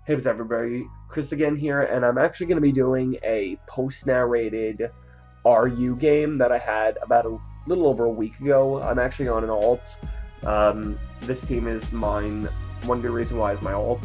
Hey, what's up, everybody? Chris again here, and I'm actually going to be doing a post-narrated RU game that I had about a little over a week ago. I'm actually on an alt. This team is mine. One good reason why is my alt.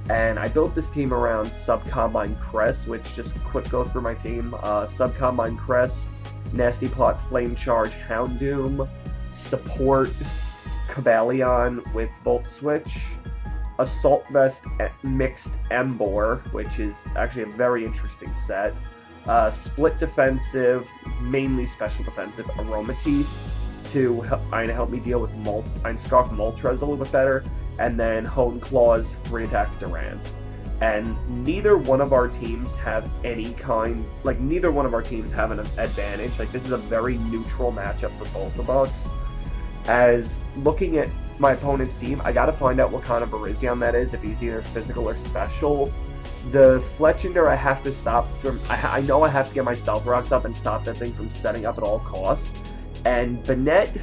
And I built this team around Sub-Combine Cress, which just quick go through my team. Sub-Combine Cress, Nasty Plot Flame Charge Houndoom, Support Cabalion with Volt Switch, Assault Vest Mixed Embor, which is actually a very interesting set. Split Defensive, mainly Special Defensive, Aromatisse to help me deal with Scarf Moltres a little bit better, and then Hone Claws, 3 attacks Durant. And neither one of our teams have neither one of our teams have an advantage. Like, this is a very neutral matchup for both of us. As looking at my opponent's team, I gotta find out what kind of Virizion that is, if he's either physical or special. The Fletchinder I have to stop from, I know I have to get my Stealth Rocks up and stop that thing from setting up at all costs. And Banette,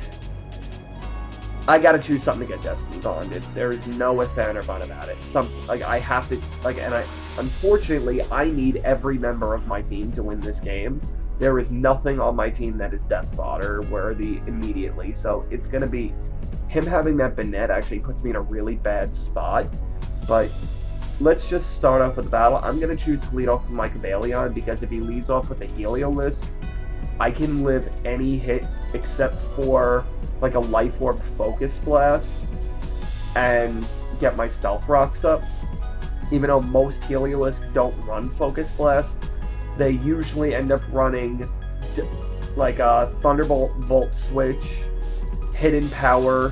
I gotta choose something to get Destiny Bonded. There is no ifs, ands, or buts about it. I have to, unfortunately, I need every member of my team to win this game. There is nothing on my team that is death fodder worthy immediately, so it's gonna be him having that Banette actually puts me in a really bad spot. But let's just start off with the battle. I'm going to choose to lead off with my Cabalion, because if he leads off with a Heliolisk, I can live any hit except for like a Life Orb Focus Blast and get my Stealth Rocks up. Even though most Heliolisk don't run Focus Blast, they usually end up running like a Thunderbolt, Volt Switch, Hidden Power,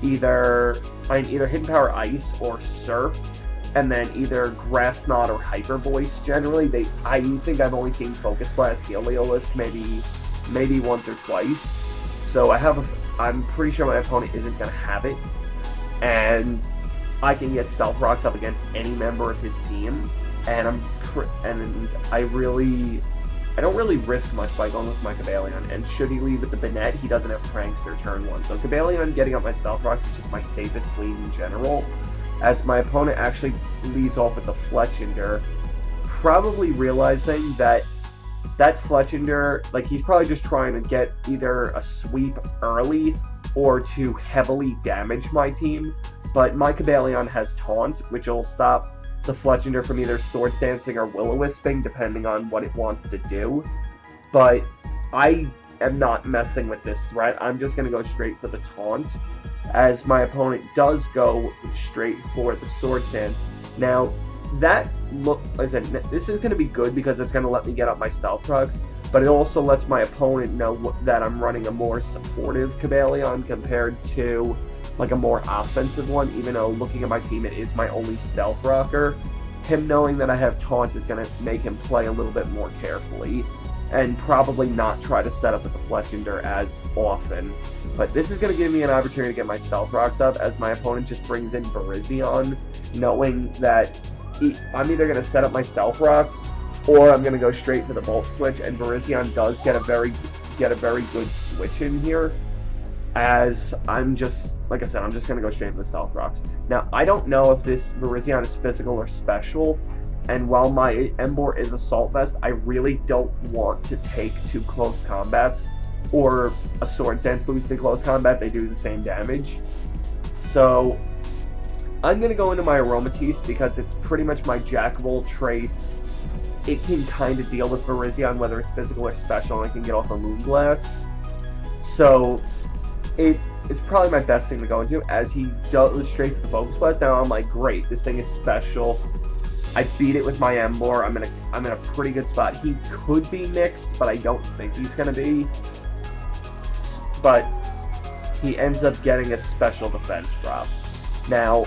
either Hidden Power Ice or Surf, and then either Grass Knot or Hyper Voice. Generally, I think I've only seen Focus Blast Heliolisk maybe once or twice. So I'm pretty sure my opponent isn't gonna have it, and I can get Stealth Rocks up against any member of his team, and I don't really risk much by going with my Cabalion, and should he lead with the Banette, he doesn't have Prankster turn 1. So Cabalion getting up my Stealth Rocks is just my safest lead in general, as my opponent actually leads off with the Fletchinder, probably realizing that Fletchinder, he's probably just trying to get either a sweep early or to heavily damage my team, but my Cabalion has Taunt, which will stop the Fletchinder from either Swords Dancing or Will-O-Wisping, depending on what it wants to do. But I am not messing with this threat. I'm just going to go straight for the Taunt, as my opponent does go straight for the Swords Dance. Now, this is going to be good because it's going to let me get up my Stealth Rocks, but it also lets my opponent know that I'm running a more supportive Cabalion compared to a more offensive one, even though looking at my team, it is my only Stealth Rocker. Him knowing that I have Taunt is going to make him play a little bit more carefully, and probably not try to set up with the Fletchinder as often. But this is going to give me an opportunity to get my Stealth Rocks up, as my opponent just brings in Virizion, knowing that I'm either going to set up my Stealth Rocks, or I'm going to go straight for the Volt Switch, and Virizion does get a very good switch in here, as I'm just going to go straight for the Stealth Rocks. Now, I don't know if this Virizion is physical or special, and while my Embor is Assault Vest, I really don't want to take 2 close combats, or a Swords Dance boost in close combat. They do the same damage. So I'm going to go into my Aromatisse, because it's pretty much my jack of all trades. It can kind of deal with Virizion, whether it's physical or special, and I can get off a Moonblast. So it's probably my best thing to go into, as he goes straight to the Focus Blast. Now I'm like, great, this thing is special. I beat it with my Embor. I'm in a pretty good spot. He could be mixed, but I don't think he's gonna be. But he ends up getting a special defense drop. Now,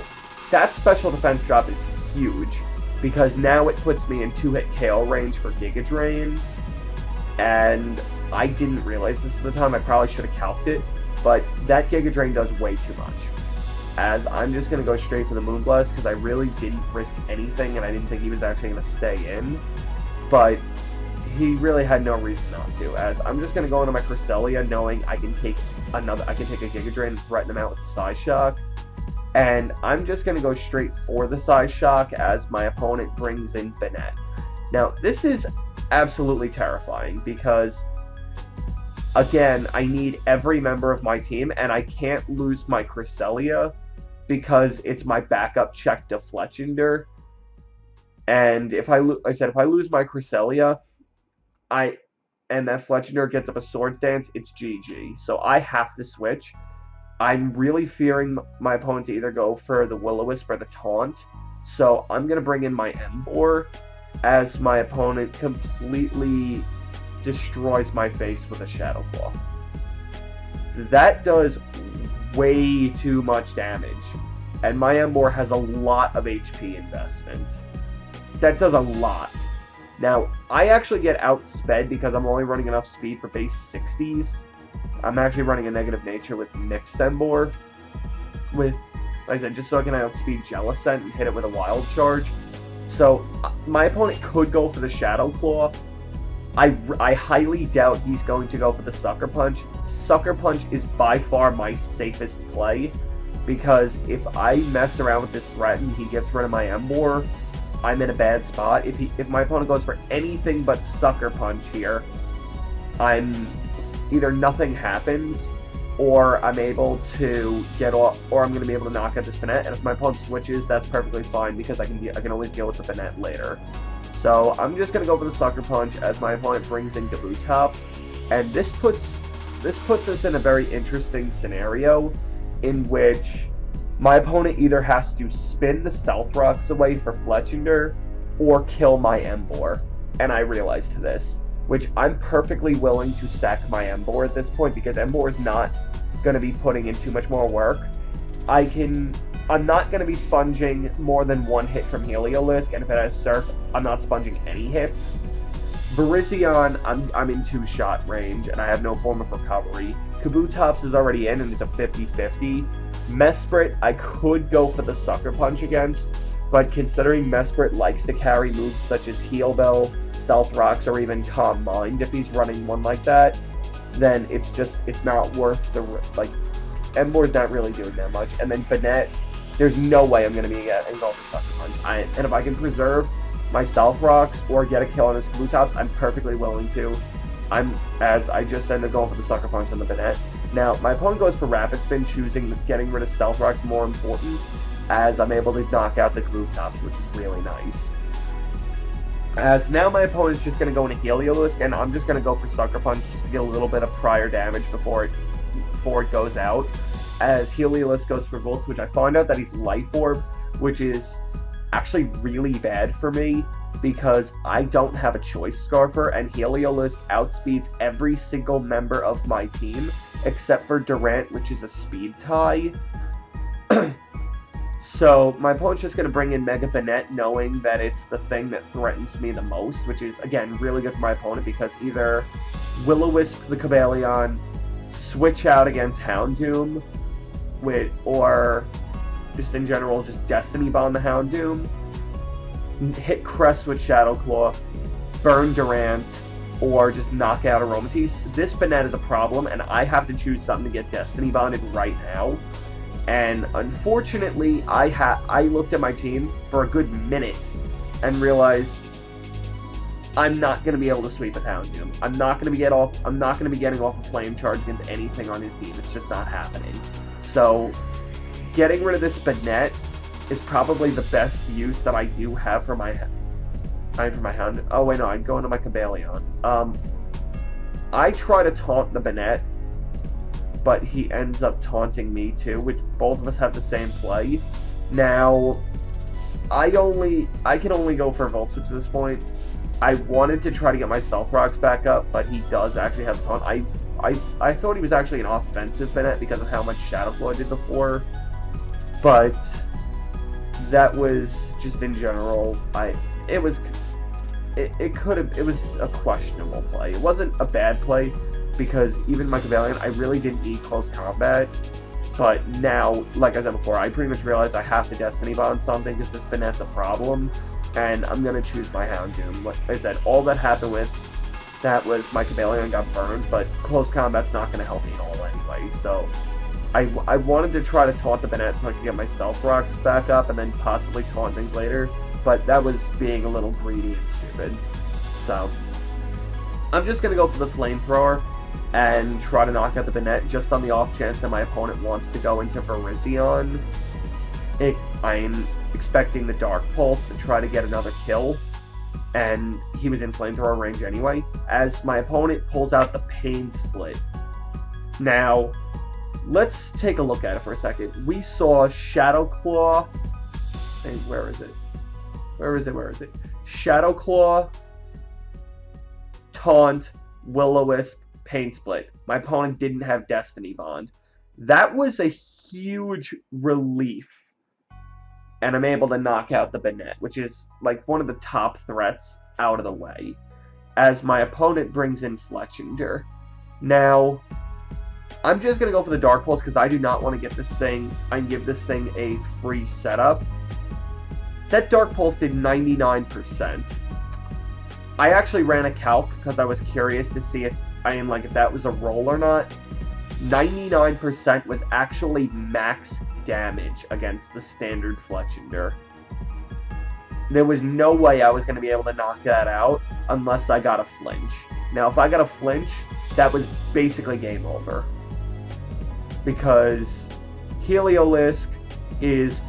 that special defense drop is huge, because now it puts me in 2-hit KO range for Giga Drain, and I didn't realize this at the time. I probably should have calced it. But that Giga Drain does way too much, as I'm just going to go straight for the Moonblast, because I really didn't risk anything, and I didn't think he was actually going to stay in. But he really had no reason not to, as I'm just going to go into my Cresselia, knowing I can take a Giga Drain and threaten him out with the Psy Shock, And I'm just going to go straight for the size shock as my opponent brings in Bennett. Now, this is absolutely terrifying because, again, I need every member of my team, and I can't lose my Cresselia because it's my backup check to Fletchinder. And if I lose my Cresselia, and that Fletchinder gets up a Swords Dance, it's GG. So I have to switch. I'm really fearing my opponent to either go for the Will-O-Wisp or the Taunt. So I'm going to bring in my Emboar as my opponent completely destroys my face with a Shadow Claw. That does way too much damage. And my Emboar has a lot of HP investment. That does a lot. Now, I actually get outsped because I'm only running enough speed for base 60s. I'm actually running a negative nature with mixed Emboar. With, like I said, just so I can outspeed Jellicent and hit it with a Wild Charge. So, my opponent could go for the Shadow Claw. I highly doubt he's going to go for the Sucker Punch. Sucker Punch is by far my safest play. Because if I mess around with this threat and he gets rid of my Emboar, I'm in a bad spot. If my opponent goes for anything but Sucker Punch here, either nothing happens, or I'm able to get off, or I'm going to be able to knock out this Bennett. And if my opponent switches, that's perfectly fine because I can always deal with the Bennett later. So I'm just going to go for the Sucker Punch as my opponent brings in Kabutops, and this puts us in a very interesting scenario in which my opponent either has to spin the Stealth Rocks away for Fletchinder or kill my Emboar. And I realized this, which I'm perfectly willing to sack my Emboar at this point because Emboar is not going to be putting in too much more work. I'm not going to be sponging more than one hit from Heliolisk, and if it has Surf, I'm not sponging any hits. Virizion, I'm in 2-shot range, and I have no form of recovery. Kabutops is already in, and it's a 50-50. Mesprit, I could go for the Sucker Punch against, but considering Mesprit likes to carry moves such as Heal Bell, Stealth Rocks, or even Calm Mind, if he's running one like that, then it's not worth the, Emboar's not really doing that much. And then Bennett, there's no way I'm going to be getting off the Sucker Punch. And if I can preserve my Stealth Rocks or get a kill on his Kabutops, I'm perfectly willing to. As I just ended up going for the Sucker Punch on the Bennett. Now, my opponent goes for Rapid Spin, choosing getting rid of Stealth Rocks more important, as I'm able to knock out the Kabutops, which is really nice. As now my opponent's just going to go into Heliolisk, and I'm just going to go for Sucker Punch just to get a little bit of prior damage before it goes out. As Heliolisk goes for Volts, which I find out that he's Life Orb, which is actually really bad for me, because I don't have a Choice Scarfer, and Heliolisk outspeeds every single member of my team, except for Durant, which is a speed tie. So my opponent's just going to bring in Mega Bennett, knowing that it's the thing that threatens me the most, which is, again, really good for my opponent, because either Will-O-Wisp the Cobalion, switch out against Houndoom, or just in general, just Destiny Bond the Houndoom, hit Crest with Shadow Claw, burn Durant, or just knock out Aromatisse. This Bennett is a problem, and I have to choose something to get Destiny Bonded right now. And unfortunately, I looked at my team for a good minute and realized I'm not going to be able to sweep with Houndoom. I'm not going to be getting off a Flame Charge against anything on his team. It's just not happening. So getting rid of this Bennett is probably the best use that I do have for my Hound. Oh wait, no, I'd go into my Cobalion. I try to taunt the Bennett, but he ends up taunting me too, which both of us have the same play. Now, I can only go for Volt Switch at this point. I wanted to try to get my Stealth Rocks back up, but he does actually have taunt. I thought he was actually an offensive Bennett because of how much Shadow Claw I did before, but that was just in general. It was a questionable play. It wasn't a bad play, because even my Cobalion, I really didn't need close combat. But now, like I said before, I pretty much realized I have to Destiny Bond something because this Bennett's a problem, and I'm going to choose my Houndoom. Like I said, all that happened with that was my Cobalion got burned, but close combat's not going to help me at all anyway, so I wanted to try to taunt the Banette so I could get my Stealth Rocks back up and then possibly taunt things later, but that was being a little greedy and stupid. So, I'm just going to go for the Flamethrower and try to knock out the Banette just on the off chance that my opponent wants to go into Virizion. I'm expecting the Dark Pulse to try to get another kill, and he was in Flamethrower range anyway, as my opponent pulls out the Pain Split. Now, let's take a look at it for a second. We saw Shadow Claw, and where is it? Where is it? Shadow Claw, Taunt, Will-O-Wisp, Pain Split. My opponent didn't have Destiny Bond. That was a huge relief. And I'm able to knock out the Banette, which is like one of the top threats out of the way, as my opponent brings in Fletchinder. Now, I'm just going to go for the Dark Pulse because I do not want to get this thing and give this thing a free setup. That Dark Pulse did 99%. I actually ran a calc because I was curious to see if that was a roll or not. 99% was actually max damage against the standard Fletchinder. There was no way I was going to be able to knock that out unless I got a flinch. Now, if I got a flinch, that was basically game over. Because Heliolisk is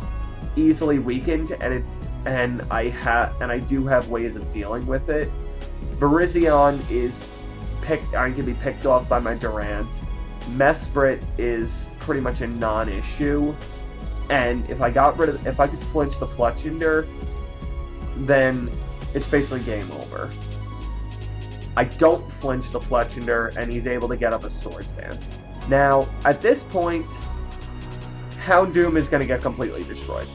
easily weakened, and I do have ways of dealing with it. Virizion can be picked off by my Durant. Mesprit is pretty much a non-issue, and if I could flinch the Fletchinder, then it's basically game over. I don't flinch the Fletchinder, and he's able to get up a Swords Dance. Now, at this point, Houndoom is going to get completely destroyed.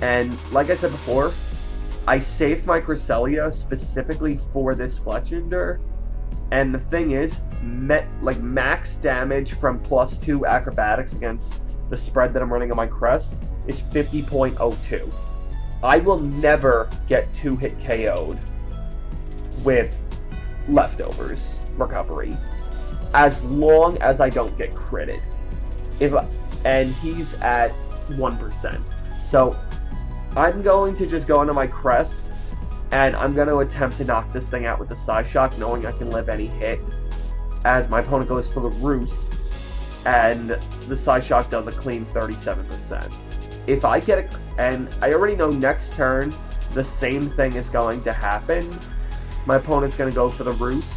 And like I said before, I saved my Cresselia specifically for this Fletchinder. And the thing is, max damage from +2 acrobatics against the spread that I'm running on my Crest is 50.02. I will never get 2-hit KO'd with Leftovers recovery, as long as I don't get critted. And he's at 1%. So I'm going to just go into my Crest, and I'm going to attempt to knock this thing out with the Psyshock, knowing I can live any hit, as my opponent goes for the Roost, and the Psyshock does a clean 37%. If I get it, and I already know next turn, the same thing is going to happen. My opponent's going to go for the Roost.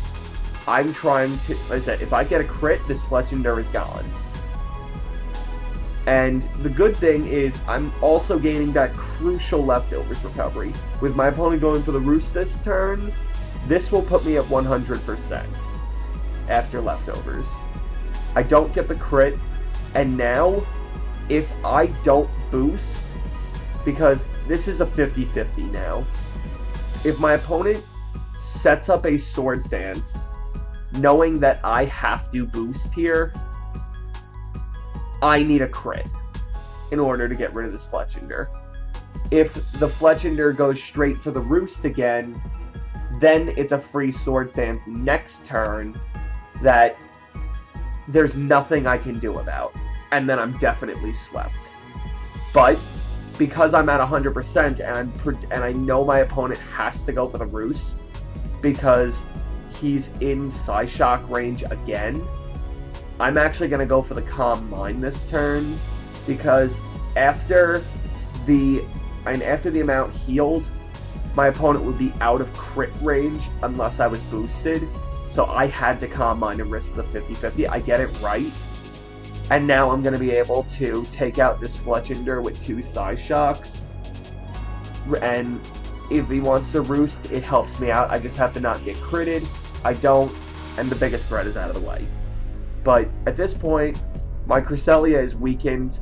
I'm trying to, like I said, if I get a crit, this Fletchinder is gone. And the good thing is, I'm also gaining that crucial Leftovers recovery. With my opponent going for the Roost this turn, this will put me at 100% after Leftovers. I don't get the crit, and now, if I don't boost, because this is a 50-50 now, if my opponent sets up a Swords Dance, knowing that I have to boost here, I need a crit in order to get rid of this Fletchinder. If the Fletchinder goes straight for the Roost again, then it's a free Swords Dance next turn that there's nothing I can do about, and then I'm definitely swept. But because I'm at 100% and I know my opponent has to go for the Roost because he's in Psyshock range again, I'm actually going to go for the Calm Mind this turn, because after the amount healed, my opponent would be out of crit range unless I was boosted, so I had to Calm Mind and risk the 50-50. I get it right, and now I'm going to be able to take out this Fletchinder with 2 Psyshocks, and if he wants to Roost, it helps me out. I just have to not get critted. I don't, and the biggest threat is out of the way. But at this point, my Cresselia is weakened.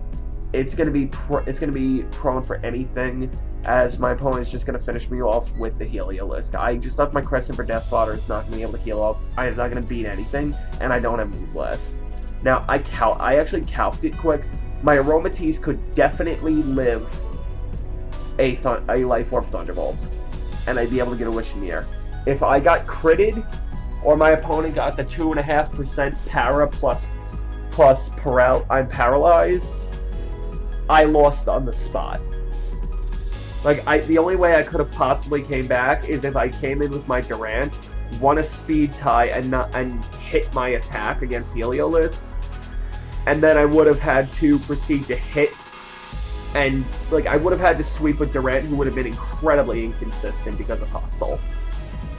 It's gonna be prone for anything, as my opponent is just gonna finish me off with the Heliolisk. I just left my Crescent for Death Fodder. It's not gonna be able to heal up. It's not gonna beat anything, and I don't have Move Blast. Now I actually calced it quick. My Aromatisse could definitely live a Life Orb Thunderbolt, and I'd be able to get a Wish in the Air. If I got critted, or my opponent got the 2.5% para plus plus I'm paralyzed, I lost on the spot. Like, the only way I could have possibly came back is if I came in with my Durant, won a speed tie, and hit my attack against Heliolisk, and then I would have had to proceed to hit, and, like, I would have had to sweep with Durant, who would have been incredibly inconsistent because of Hustle.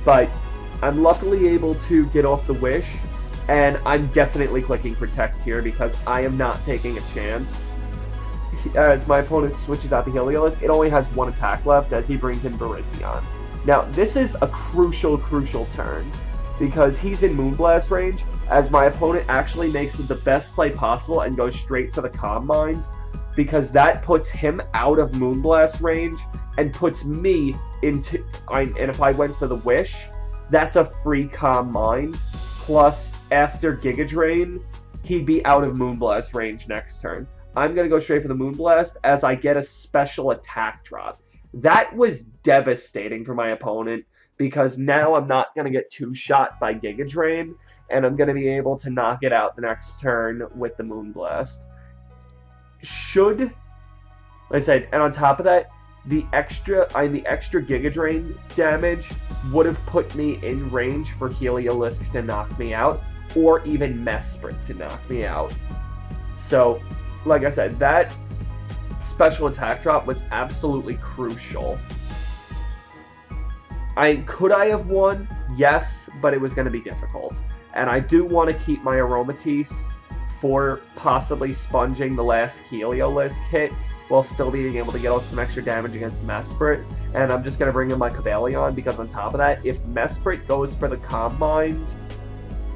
But I'm luckily able to get off the Wish, and I'm definitely clicking Protect here because I am not taking a chance. As my opponent switches out the Heliolisk, it only has one attack left as he brings in Barizion. Now, this is a crucial turn, because he's in Moonblast range, as my opponent actually makes the best play possible and goes straight for the Calm Mind, because that puts him out of Moonblast range and puts me into... and if I went for the Wish, that's a free Calm Mind, plus after Giga Drain, he'd be out of Moonblast range next turn. I'm going to go straight for the Moonblast as I get a special attack drop. That was devastating for my opponent because now I'm not going to get two-shot by Giga Drain, and I'm going to be able to knock it out the next turn with the Moonblast. Like I said, and on top of that, the extra Giga Drain damage would have put me in range for Heliolisk to knock me out, or even Mesprit to knock me out. So, like I said, that special attack drop was absolutely crucial. Could I have won? Yes, but it was going to be difficult. And I do want to keep my Aromatisse for possibly sponging the last Heliolisk hit while still being able to get off some extra damage against Mesprit. And I'm just going to bring in my Cobalion because on top of that, if Mesprit goes for the Calm Mind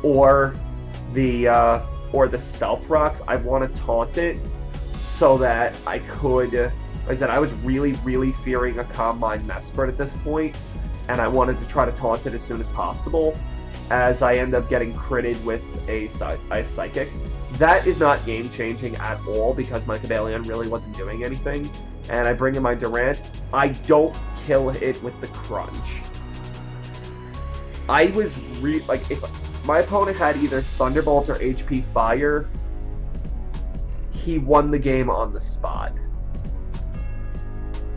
or the Stealth Rocks, I want to taunt it so that I could... Like I said, I was really fearing a Calm Mind Mesprit at this point, and I wanted to try to taunt it as soon as possible, as I end up getting critted with a Psychic. That is not game-changing at all, because my Cobalion really wasn't doing anything, and I bring in my Durant. I don't kill it with the Crunch. I was like, if my opponent had either Thunderbolt or HP Fire, he won the game on the spot.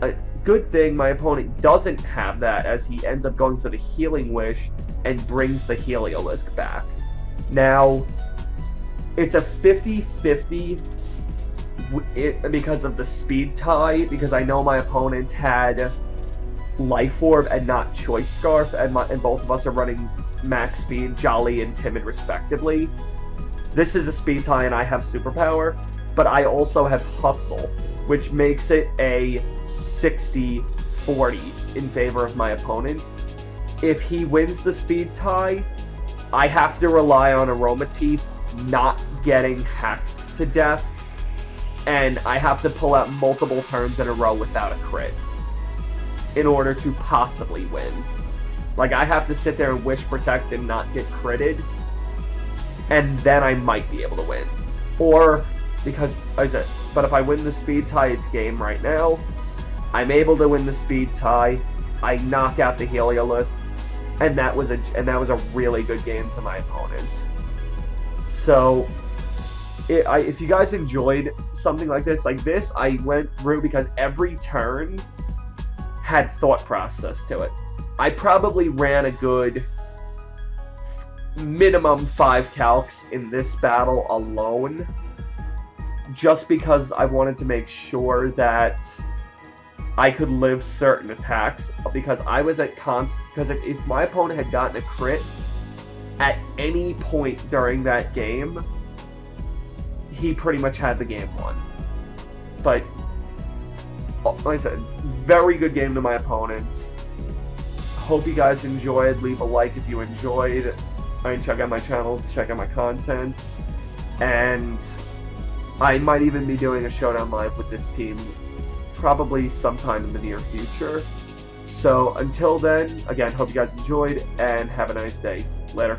A good thing my opponent doesn't have that, as he ends up going for the Healing Wish and brings the Heliolisk back. Now, it's a 50-50 because of the speed tie, because I know my opponent had Life Orb and not Choice Scarf, and both of us are running max speed, Jolly, and Timid respectively. This is a speed tie and I have Superpower, but I also have Hustle, which makes it a 60-40 in favor of my opponent. If he wins the speed tie, I have to rely on Aromatisse not getting hacked to death, and I have to pull out multiple turns in a row without a crit in order to possibly win. Like, I have to sit there and Wish Protect and not get critted, and then I might be able to win. Or, because, like I said, but if I win the speed tie, it's game right now. I'm able to win the speed tie, I knock out the Heliolisk, and that was a really good game to my opponent. So, if you guys enjoyed something like this, I went through because every turn had thought process to it. I probably ran a good minimum 5 calcs in this battle alone, just because I wanted to make sure that I could live certain attacks, because I was at because if my opponent had gotten a crit at any point during that game, he pretty much had the game won. But, like I said, very good game to my opponent. Hope you guys enjoyed. Leave a like if you enjoyed. Check out my channel, check out my content. And I might even be doing a Showdown live with this team probably sometime in the near future. So until then, again, hope you guys enjoyed and have a nice day. Later.